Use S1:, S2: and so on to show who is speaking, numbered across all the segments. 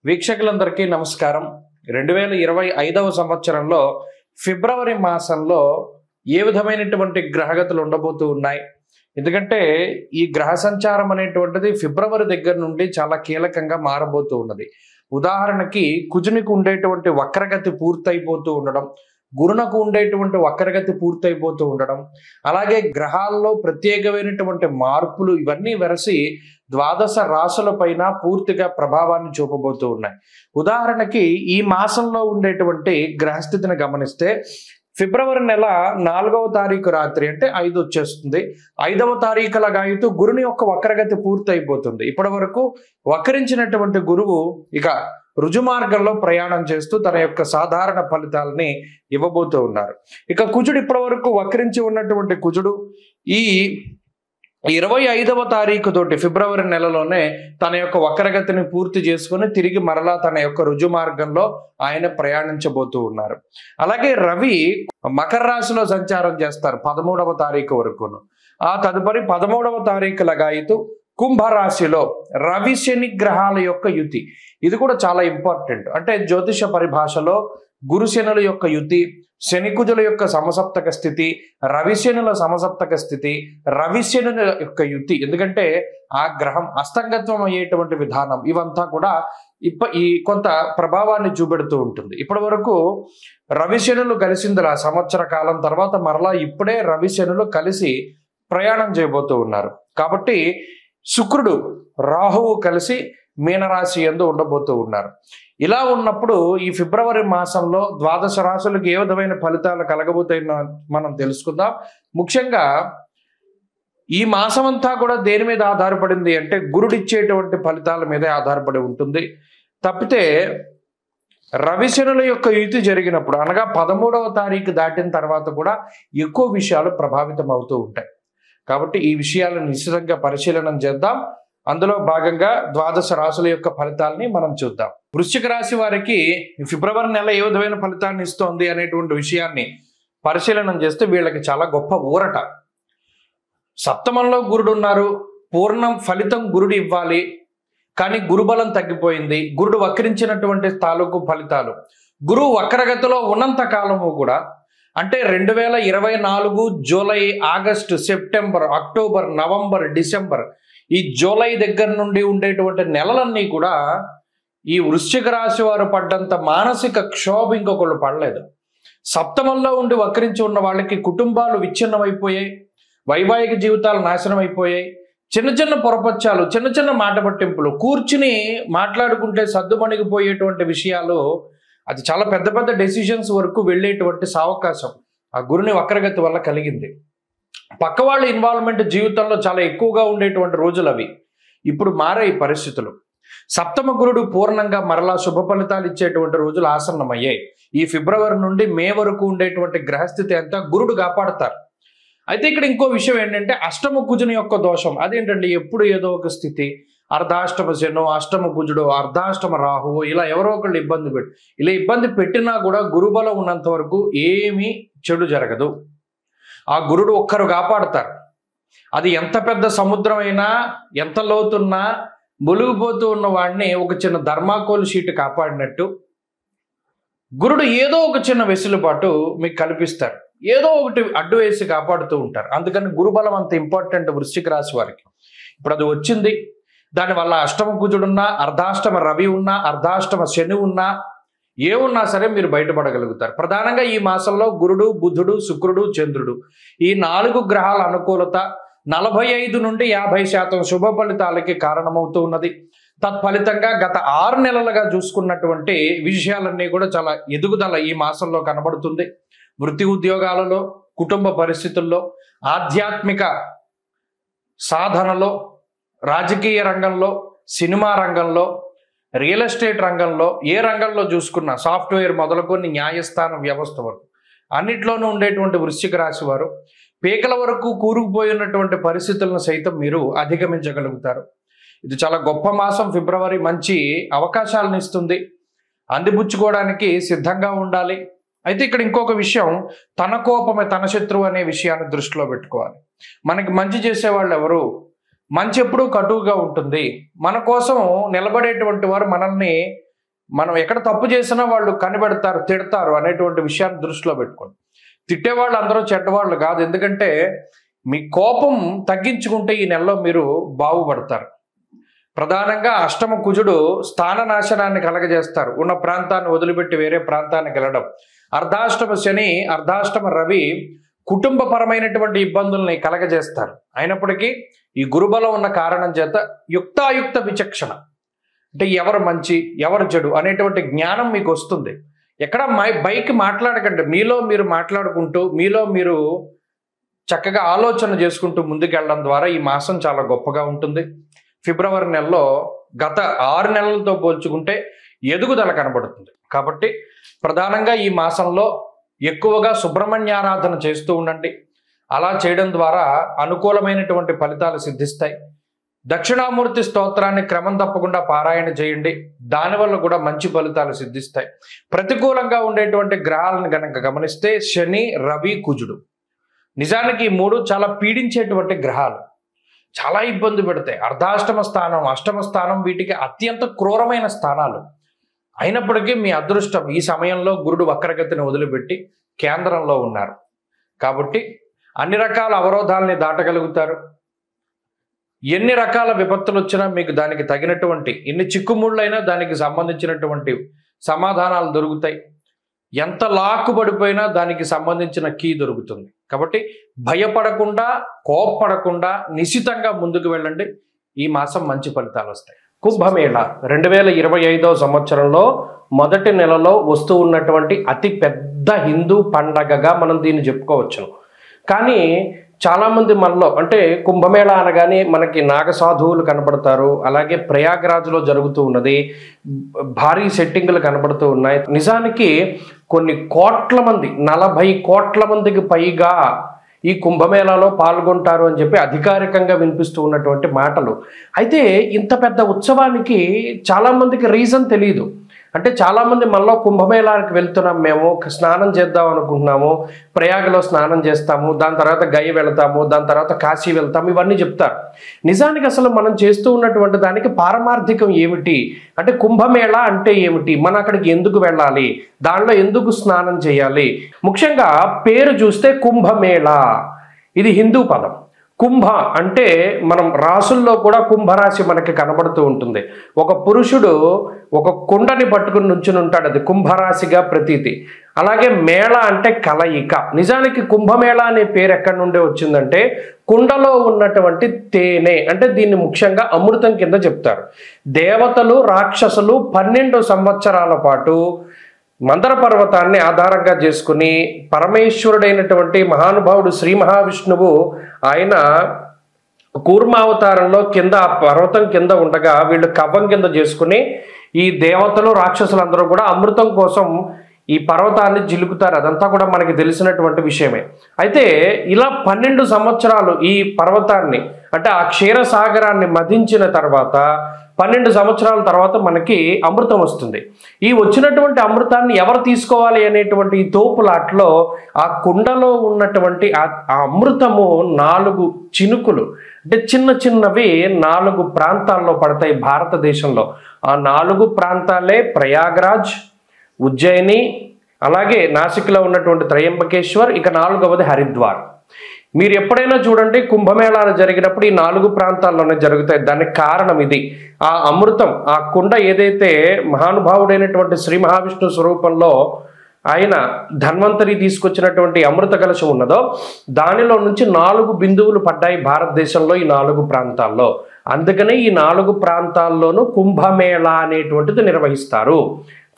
S1: వీక్షకులందరికీ నమస్కారం. 2025వ సంవత్సరంలో ఫిబ్రవరి మాసంలో ఏ విధమైనటువంటి గ్రహగతులు ఉండబోతూ ఉన్నాయి? ఎందుకంటే ఈ గ్రహ సంచారం అనేటువంటిది ఫిబ్రవరి దగ్గర నుండి చాలా కీలకంగా మారబోతూ ఉన్నది. ఉదాహరణకి కుజునికి ఉండేటువంటి వక్రగతి పూర్తయిపోతూ ఉండడం, గురునకు ఉండేటువంటి వక్రగతి పూర్తయిపోతూ ఉండడం, అలాగే గ్రహాల్లో ప్రత్యేకమైనటువంటి మార్పులు ఇవన్నీ వెరసి ద్వాదశ రాశుల పైన పూర్తిగా ప్రభావాన్ని చూపబోతూ ఉన్నాయి. ఉదాహరణకి ఈ మాసంలో ఉండేటువంటి గ్రహస్థితిని గమనిస్తే ఫిబ్రవరి నెల 4వ తారీఖు రాత్రి అంటే 5 వచ్చేస్తుంది. 5వ తారీఖుల గాయతూ గురుని యొక్క వక్రగతి పూర్తయిపోతుంది. ఇప్పటి వరకు వక్రించినటువంటి గురువు ఇక రుజుమార్గంలో ప్రయాణం చేస్తూ తన యొక్క సాధారణ ఫలితాలని ఇవ్వబోతూ ఉన్నారు. ఇక కుజుడు ఇప్పటి వరకు వక్రించి ఉన్నటువంటి కుజుడు ఈ 25వ తారీఖు తోటి ఫిబ్రవరి నెలలోనే తన యొక్క వక్రగతిని పూర్తి చేసుకుని తిరిగి మరలా తన యొక్క రుజు మార్గంలో ఆయన ప్రయాణించబోతూ ఉన్నారు. అలాగే రవి మకర రాశిలో సంచారం చేస్తారు 13వ తారీఖు వరకును. ఆ తదుపరి 13వ తారీఖు లగాయితూ కుంభరాశిలో రవి శని గ్రహాల యొక్క యుతి, ఇది కూడా చాలా ఇంపార్టెంట్. అంటే జ్యోతిష పరిభాషలో గురు శనుల యొక్క యుతి, శని కుజుల యొక్క సమసప్తక స్థితి, రవిశనుల సమసప్తక స్థితి, రవిశనుల యొక్క యుతి, ఎందుకంటే ఆ గ్రహం అస్తంగత్వం అయ్యేటువంటి విధానం ఇవంతా కూడా ఈ కొంత ప్రభావాన్ని చూపెడుతూ ఉంటుంది. ఇప్పటి వరకు రవిశనులు కలిసిందిలా సంవత్సర కాలం తర్వాత మరలా ఇప్పుడే రవిశనులు కలిసి ప్రయాణం చేయబోతూ ఉన్నారు. కాబట్టి శుక్రుడు రాహువు కలిసి మీనరాశి యందు ఉండబోతూ ఉన్నారు. ఇలా ఉన్నప్పుడు ఈ ఫిబ్రవరి మాసంలో ద్వాదశ రాశులకు ఏ విధమైన ఫలితాలు కలగబోతాయో మనం తెలుసుకుందాం. ముఖ్యంగా ఈ మాసం అంతా కూడా దేని మీద ఆధారపడింది అంటే గురుడిచ్చేటువంటి ఫలితాల మీదే ఆధారపడి ఉంటుంది. తప్పితే రవిశనుల యొక్క యుతి జరిగినప్పుడు అనగా 13వ తారీఖు దాటిన తర్వాత కూడా ఎక్కువ విషయాలు ప్రభావితం అవుతూ ఉంటాయి. కాబట్టి ఈ విషయాలను నిశ్చితంగా పరిశీలన చేద్దాం. అందులో భాగంగా ద్వాదశ రాశుల యొక్క ఫలితాలని మనం చూద్దాం. వృశ్చిక రాశి వారికి ఫిబ్రవరి నెల ఏ విధమైన ఫలితాన్ని ఇస్తోంది అనేటువంటి విషయాన్ని పరిశీలన చేస్తే వీళ్ళకి చాలా గొప్ప ఊరట. సప్తమంలో గురుడు ఉన్నారు, పూర్ణం ఫలితం గురుడు ఇవ్వాలి, కానీ గురుబలం తగ్గిపోయింది. గురుడు వక్రించినటువంటి తాలూకు ఫలితాలు గురువు వక్రగతిలో ఉన్నంత కాలము కూడా అంటే 2024 July, August, September, October, November, December, ఈ జూలై దగ్గర నుండి ఉండేటువంటి నెలలన్నీ కూడా ఈ వృశ్చిక రాశి వారు పడ్డంత మానసిక క్షోభ ఇంకొకళ్ళు పడలేదు. సప్తమంలో ఉండి వక్రించి ఉన్న వాళ్ళకి కుటుంబాలు విచ్ఛిన్నమైపోయాయి, వైవాహిక జీవితాలు నాశనం అయిపోయాయి. చిన్న చిన్న పొరపచ్చాలు, చిన్న చిన్న మాట పట్టింపులు, కూర్చుని మాట్లాడుకుంటే సద్దుమణిగిపోయేటువంటి విషయాలు, అది చాలా పెద్ద పెద్ద డెసిషన్స్ వరకు వెళ్ళేటువంటి సావకాశం ఆ గురుని వక్రగతి వల్ల కలిగింది. పక్క వాళ్ళ ఇన్వాల్వ్మెంట్ జీవితంలో చాలా ఎక్కువగా ఉండేటువంటి రోజులు అవి. ఇప్పుడు మారే పరిస్థితులు. సప్తమ గురుడు పూర్ణంగా మరలా శుభ ఫలితాలు ఇచ్చేటువంటి రోజులు ఆసన్నమయ్యాయి. ఈ ఫిబ్రవరి నుండి మే వరకు ఉండేటువంటి గ్రహస్థితి అంతా గురుడు కాపాడతారు. అయితే ఇక్కడ ఇంకో విషయం ఏంటంటే అష్టమ కుజుని యొక్క దోషం. అదేంటండి, ఎప్పుడు ఏదో ఒక స్థితి, అర్ధాష్టమ శను, అష్టమ కుజుడు, అర్ధాష్టమ రాహువు, ఇలా ఎవరో ఒకళ్ళు ఇలా ఇబ్బంది పెట్టినా కూడా గురుబలం ఉన్నంత వరకు ఏమీ చెడు జరగదు. ఆ గురుడు ఒక్కరు కాపాడతారు. అది ఎంత పెద్ద సముద్రమైనా, ఎంత లోతున్నా మునిగిపోతూ ఉన్న వాడిని ఒక చిన్న ధర్మాకోల్ షీట్ కాపాడినట్టు గురుడు ఏదో ఒక చిన్న వెసులుబాటు మీకు కల్పిస్తారు, ఏదో ఒకటి అడ్డు వేసి కాపాడుతూ ఉంటారు. అందుకని గురుబలం అంత ఇంపార్టెంట్ వృశ్చిక రాశి వారికి. ఇప్పుడు అది వచ్చింది. దానివల్ల అష్టమ కుజుడున్నా, అర్ధాష్టమ రవి ఉన్నా, అర్ధాష్టమ శని ఉన్నా, ఏమున్నా సరే మీరు బయటపడగలుగుతారు. ప్రధానంగా ఈ మాసంలో గురుడు, బుధుడు, శుక్రుడు, చంద్రుడు, ఈ 4 గ్రహాల అనుకూలత 45 నుండి 50% శుభ ఫలితాలకి కారణమవుతూ ఉన్నది. తత్ఫలితంగా గత 6 నెలలుగా చూసుకున్నటువంటి విషయాలన్నీ కూడా చాలా ఎదుగుదల ఈ మాసంలో కనబడుతుంది. వృత్తి ఉద్యోగాలలో, కుటుంబ పరిస్థితుల్లో, ఆధ్యాత్మిక సాధనలో, రాజకీయ రంగంలో, సినిమా రంగంలో, రియల్ ఎస్టేట్ రంగంలో, ఏ రంగంలో చూసుకున్నా, సాఫ్ట్వేర్ మొదలుకొని న్యాయస్థానం వ్యవస్థ వరకు అన్నిట్లోనూ ఉండేటువంటి వృశ్చిక రాశి వారు పీకల వరకు కూరుకుపోయినటువంటి పరిస్థితులను సైతం మీరు అధిగమించగలుగుతారు. ఇది చాలా గొప్ప మాసం. ఫిబ్రవరి మంచి అవకాశాలను ఇస్తుంది. అందిపుచ్చుకోవడానికి సిద్ధంగా ఉండాలి. అయితే ఇక్కడ ఇంకొక విషయం, తన కోపమే తన శత్రువు అనే విషయాన్ని దృష్టిలో పెట్టుకోవాలి. మనకి మంచి చేసేవాళ్ళు ఎవరు? మంచి ఎప్పుడూ కటువుగా ఉంటుంది. మన కోసం నిలబడేటువంటి వారు మనల్ని మనం ఎక్కడ తప్పు చేసినా వాళ్ళు కనిపెడతారు, తిడతారు అనేటువంటి విషయాన్ని దృష్టిలో పెట్టుకోండి. తిట్టేవాళ్ళు అందరూ చెడ్డవాళ్ళు కాదు. ఎందుకంటే మీ కోపం తగ్గించుకుంటే ఈ నెలలో మీరు బాగుపడతారు. ప్రధానంగా అష్టమ కుజుడు స్థాన నాశనాన్ని కలగజేస్తారు. ఉన్న ప్రాంతాన్ని వదిలిపెట్టి వేరే ప్రాంతానికి వెళ్ళడం. అర్ధాష్టమ శని, అర్ధాష్టమ రవి కుటుంబపరమైనటువంటి ఇబ్బందుల్ని కలగజేస్తారు. అయినప్పటికీ ఈ గురుబలం ఉన్న కారణం చేత యుక్తాయుక్త విచక్షణ, అంటే ఎవరు మంచి ఎవరు చెడు అనేటువంటి జ్ఞానం మీకు వస్తుంది. ఎక్కడ బైక్ మాట్లాడకండి, మీలో మీరు మాట్లాడుకుంటూ మీలో మీరు చక్కగా ఆలోచన చేసుకుంటూ ముందుకెళ్ళడం ద్వారా ఈ మాసం చాలా గొప్పగా ఉంటుంది. ఫిబ్రవరి నెలలో గత 6 నెలలతో పోల్చుకుంటే ఎదుగుదల కనబడుతుంది. కాబట్టి ప్రధానంగా ఈ మాసంలో ఎక్కువగా సుబ్రహ్మణ్యారాధన చేస్తూ ఉండండి. అలా చేయడం ద్వారా అనుకూలమైనటువంటి ఫలితాలు సిద్ధిస్తాయి. దక్షిణామూర్తి స్తోత్రాన్ని క్రమం తప్పకుండా పారాయణ చేయండి. దానివల్ల కూడా మంచి ఫలితాలు సిద్ధిస్తాయి. ప్రతికూలంగా ఉండేటువంటి గ్రహాలను కనుక గమనిస్తే శని, రవి, కుజుడు నిజానికి ఈ 3 చాలా పీడించేటువంటి గ్రహాలు, చాలా ఇబ్బంది పెడతాయి. అర్ధాష్టమ స్థానం, అష్టమ స్థానం వీటికి అత్యంత క్రూరమైన స్థానాలు. అయినప్పటికీ మీ అదృష్టం ఈ సమయంలో గురుడు వక్రగతిని వదిలిపెట్టి కేంద్రంలో ఉన్నారు. కాబట్టి అన్ని రకాల అవరోధాలని దాటగలుగుతారు. ఎన్ని రకాల విపత్తులు వచ్చినా మీకు దానికి తగినటువంటి, ఎన్ని చిక్కుముళ్ళైనా దానికి సంబంధించినటువంటి సమాధానాలు దొరుకుతాయి. ఎంత లాక్కుబడిపోయినా దానికి సంబంధించిన కీ దొరుకుతుంది. కాబట్టి భయపడకుండా, కోప్పడకుండా నిశితంగా ముందుకు వెళ్ళండి. ఈ మాసం మంచి ఫలితాలు వస్తాయి. కుంభమేళ 2025వ సంవత్సరంలో మొదటి నెలలో వస్తూ ఉన్నటువంటి అతి పెద్ద హిందూ పండగగా మనం దీన్ని చెప్పుకోవచ్చును. కానీ చాలామంది మనలో, అంటే కుంభమేళ అనగానే మనకి నాగసాధువులు కనబడతారు. అలాగే ప్రయాగరాజ్లో జరుగుతూ ఉన్నది, భారీ సెట్టింగులు కనబడుతూ ఉన్నాయి. నిజానికి కొన్ని కోట్ల మంది, 40 కోట్ల మందికి పైగా ఈ కుంభమేళాలో పాల్గొంటారు అని చెప్పి అధికారికంగా వినిపిస్తూ ఉన్నటువంటి మాటలు. అయితే ఇంత పెద్ద ఉత్సవానికి చాలామందికి రీజన్ తెలియదు. అంటే చాలామంది మనలో కుంభమేళానికి వెళ్తున్నాం, మేము స్నానం చేద్దాం అనుకుంటున్నాము, ప్రయాగలో స్నానం చేస్తాము, దాని తర్వాత గయ వెళ్తాము, దాని తర్వాత కాశీ వెళ్తాము, ఇవన్నీ చెప్తారు. నిజానికి అసలు మనం చేస్తూ ఉన్నటువంటి దానికి పారమార్థికం ఏమిటి, అంటే కుంభమేళ అంటే ఏమిటి, మనం అక్కడికి ఎందుకు వెళ్ళాలి, దానిలో ఎందుకు స్నానం చేయాలి. ముఖ్యంగా పేరు చూస్తే కుంభమేళ, ఇది హిందూ పదం. కుంభ అంటే మనం రాసుల్లో కూడా కుంభరాశి మనకి కనబడుతూ ఉంటుంది. ఒక పురుషుడు ఒక కుండని పట్టుకుని నుంచుని ఉంటాడు, అది కుంభరాశిగా ప్రతీతి. అలాగే మేళ అంటే కలయిక. నిజానికి కుంభమేళ అనే పేరు ఎక్కడి నుండి వచ్చిందంటే కుండలో ఉన్నటువంటి తేనె, అంటే దీన్ని ముఖ్యంగా అమృతం కింద చెప్తారు. దేవతలు, రాక్షసులు 12 సంవత్సరాల పాటు మందర పర్వతాన్ని ఆధారంగా చేసుకుని పరమేశ్వరుడైనటువంటి మహానుభావుడు శ్రీ మహావిష్ణువు ఆయన కూర్మావతారంలో కింద పర్వతం కింద ఉండగా వీళ్ళు కవ్వం కింద చేసుకుని ఈ దేవతలు, రాక్షసులందరూ కూడా అమృతం కోసం ఈ పర్వతాన్ని జిలుకుతారు. అదంతా కూడా మనకి తెలిసినటువంటి విషయమే. అయితే ఇలా 12 సంవత్సరాలు ఈ పర్వతాన్ని, అంటే ఆ క్షీరసాగరాన్ని మధించిన తర్వాత 12 సంవత్సరాల తర్వాత మనకి అమృతం వస్తుంది. ఈ వచ్చినటువంటి అమృతాన్ని ఎవరు తీసుకోవాలి అనేటువంటి ఈ తోపులాట్లో ఆ కుండలో ఉన్నటువంటి ఆ అమృతము 4 చినుకులు, అంటే చిన్న చిన్నవి 4 ప్రాంతాల్లో పడతాయి భారతదేశంలో. ఆ 4 ప్రాంతాలే ప్రయాగరాజ్, ఉజ్జయిని, అలాగే నాసిక్లో ఉన్నటువంటి త్రయంబకేశ్వర్, ఇక 4వది హరిద్వార్. మీరు ఎప్పుడైనా చూడండి కుంభమేళాలు జరిగినప్పుడు ఈ 4 ప్రాంతాల్లోనే జరుగుతాయి. దానికి కారణం ఇది. ఆ అమృతం, ఆ కుండ ఏదైతే మహానుభావుడైనటువంటి శ్రీ మహావిష్ణు స్వరూపంలో ఆయన ధన్వంతరి తీసుకొచ్చినటువంటి అమృత కలశం ఉన్నదో దానిలో నుంచి 4 బిందువులు పడ్డాయి భారతదేశంలో ఈ 4 ప్రాంతాల్లో. అందుకనే ఈ 4 ప్రాంతాల్లోనూ కుంభమేళ అనేటువంటిది నిర్వహిస్తారు.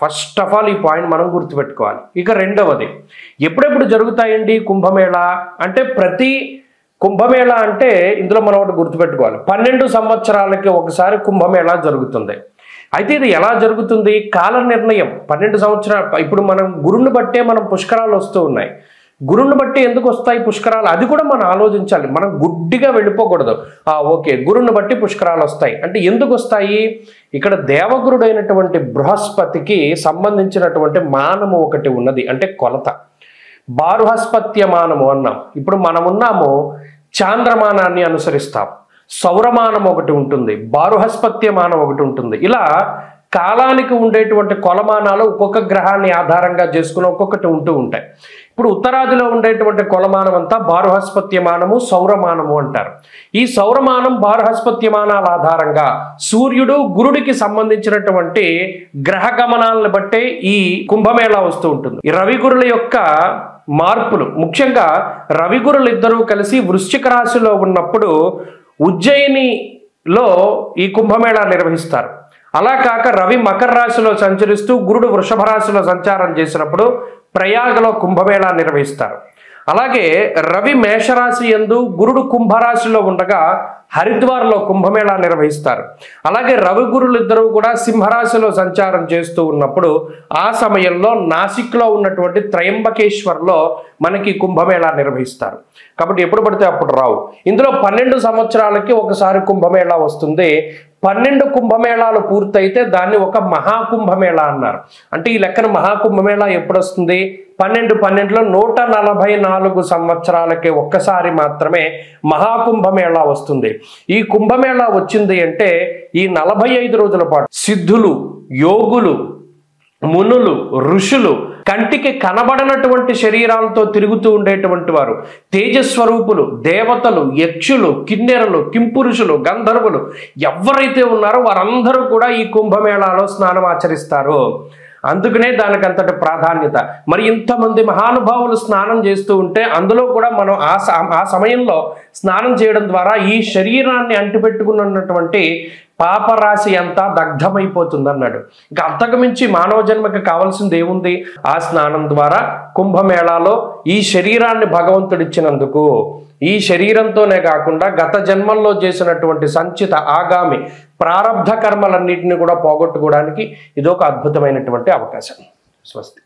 S1: ఫస్ట్ ఆఫ్ ఆల్ ఈ పాయింట్ మనం గుర్తుపెట్టుకోవాలి. ఇక రెండవది, ఎప్పుడెప్పుడు జరుగుతాయండి కుంభమేళ అంటే, ప్రతి కుంభమేళ అంటే ఇందులో మనం ఒకటి గుర్తుపెట్టుకోవాలి, 12 సంవత్సరాలకి ఒకసారి కుంభమేళ జరుగుతుంది. అయితే ఇది ఎలా జరుగుతుంది, కాల నిర్ణయం 12 సంవత్సరాలు. ఇప్పుడు మనం గురుని బట్టే మనం పుష్కరాలు వస్తూ ఉన్నాయి. గురుని బట్టి ఎందుకు వస్తాయి పుష్కరాలు, అది కూడా మనం ఆలోచించాలి. మనం గుడ్డిగా వెళ్ళిపోకూడదు. ఓకే గురుని బట్టి పుష్కరాలు వస్తాయి అంటే ఎందుకు వస్తాయి, ఇక్కడ దేవగురుడైనటువంటి బృహస్పతికి సంబంధించినటువంటి మానము ఒకటి ఉన్నది, అంటే కొలత. బారుహస్పత్య మానము అన్నాం. ఇప్పుడు మనం ఉన్నాము చాంద్రమానాన్ని అనుసరిస్తాం. సౌరమానం ఒకటి ఉంటుంది, బారుహస్పత్యమానం ఒకటి ఉంటుంది. ఇలా కాలానికి ఉండేటువంటి కొలమానాలు ఒక్కొక్క గ్రహాన్ని ఆధారంగా చేసుకుని ఒక్కొక్కటి ఉంటూ ఉంటాయి. ఇప్పుడు ఉత్తరాదిలో ఉండేటువంటి కొలమానం అంతా బారుహస్పత్యమానము, సౌరమానము అంటారు. ఈ సౌరమానం, బారుహస్పత్యమానాల ఆధారంగా సూర్యుడు, గురుడికి సంబంధించినటువంటి గ్రహ గమనాలను బట్టే ఈ కుంభమేళా వస్తూ ఉంటుంది. ఈ రవిగురుల యొక్క మార్పులు, ముఖ్యంగా రవిగురులు ఇద్దరూ కలిసి వృశ్చిక రాశిలో ఉన్నప్పుడు ఉజ్జయినిలో ఈ కుంభమేళా నిర్వహిస్తారు. అలా కాక రవి మకర రాశిలో సంచరిస్తూ గురుడు వృషభ రాశిలో సంచారం చేసినప్పుడు ప్రయాగలో కుంభమేళా నిర్వహిస్తారు. అలాగే రవి మేషరాశి యందు, గురుడు కుంభరాశిలో ఉండగా హరిద్వార్లో కుంభమేళా నిర్వహిస్తారు. అలాగే రవి గురులు ఇద్దరు కూడా సింహరాశిలో సంచారం చేస్తూ ఉన్నప్పుడు ఆ సమయంలో నాసిక్లో ఉన్నటువంటి త్రయంబకేశ్వర్లో మనకి కుంభమేళా నిర్వహిస్తారు. కాబట్టి ఎప్పుడు పడితే అప్పుడు రావు. ఇందులో 12 సంవత్సరాలకి ఒకసారి కుంభమేళా వస్తుంది. 12 కుంభమేళాలు పూర్తయితే దాన్ని ఒక మహాకుంభమేళా అన్నారు. అంటే ఈ లెక్కన మహాకుంభమేళా ఎప్పుడు వస్తుంది? 12లో 144 సంవత్సరాలకి ఒక్కసారి మాత్రమే మహాకుంభమేళా వస్తుంది. ఈ కుంభమేళా వచ్చింది అంటే ఈ 45 రోజుల పాటు సిద్ధులు, యోగులు, మునులు, ఋషులు, కంటికి కనబడనటువంటి శరీరాలతో తిరుగుతూ ఉండేటువంటి వారు, తేజస్వరూపులు, దేవతలు, యక్షులు, కిన్నెరలు, కింపురుషులు, గంధర్వులు ఎవరైతే ఉన్నారో వారందరూ కూడా ఈ కుంభమేళాలో స్నానం ఆచరిస్తారు. అందుకనే దానికి అంతటి ప్రాధాన్యత. మరి ఇంతమంది మహానుభావులు స్నానం చేస్తూ ఉంటే అందులో కూడా మనం ఆ సమయంలో స్నానం చేయడం ద్వారా ఈ శరీరాన్ని అంటిపెట్టుకున్నటువంటి పాపరాశి అంతా దగ్ధమైపోతుంది అన్నాడు. ఇంకా అంతకు మించి మానవ జన్మకి కావాల్సింది ఏముంది? ఆ స్నానం ద్వారా కుంభమేళాలో ఈ శరీరాన్ని భగవంతుడిచ్చినందుకు, ఈ శరీరంతోనే కాకుండా గత జన్మల్లో చేసినటువంటి సంచిత ఆగామి ప్రారబ్ధ కర్మలన్నింటినీ కూడా పోగొట్టుకోవడానికి ఇదొక అద్భుతమైనటువంటి అవకాశం. స్వస్తి.